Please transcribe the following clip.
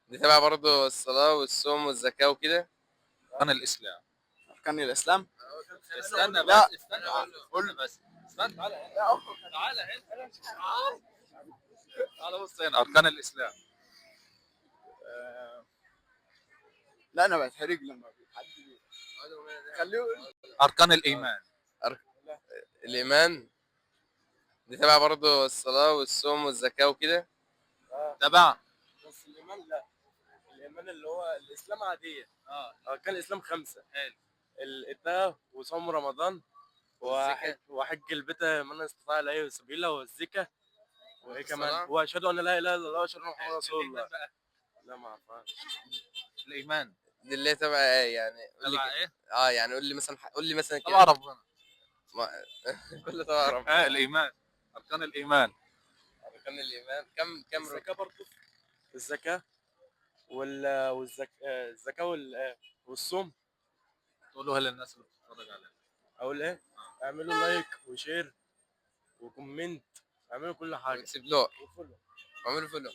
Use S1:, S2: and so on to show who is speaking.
S1: دي تبع برضه الصلاة والصوم والزكاة وكده.
S2: أركان الإسلام.
S3: أركان الإسلام.
S2: استنى بس،
S3: لا.
S2: قول بس. استنى، تعالى هنا. تعالى هنا. تعالى بص هنا، أركان الإسلام.
S3: لا أنا بتحرج لما حد خليه يقول.
S2: أركان الإيمان.
S1: أر... الإيمان. دي تبع برضه الصلاة والصوم والزكاة وكده.
S2: تبع.
S4: بس الايمان لا. الايمان اللي هو الاسلام عاديه. اركان الاسلام 5.
S2: حلو.
S4: الإتاء وصوم رمضان وحج البيت من استطاع اليه سبيلا والزكاه. وايه كمان؟
S1: الصلاة.
S4: واشهد ان لا اله الا الله واشهد ان محمد رسول
S2: الإيمان
S4: الله.
S2: بقى.
S4: لا ما اعرفهاش.
S2: الإيمان
S1: دي اللي هي تبع ايه يعني؟ قول لي
S2: تبع إيه؟
S1: يعني قول لي مثلا قول لي مثلا
S2: تبع
S1: كده.
S2: ربنا.
S1: كله تبع ربنا.
S2: الإيمان. أركان الإيمان.
S1: أركان الإيمان كم ركن؟
S4: الزكاه برضه. الزكاه الزكاه والصوم.
S2: تقولوها للناس اللي بتتفرج علينا.
S4: اقول ايه؟ اعملوا لايك وشير وكومنت. اعملوا كل حاجه
S1: اكسب له.
S4: وفولو.
S1: اعملوا فولو.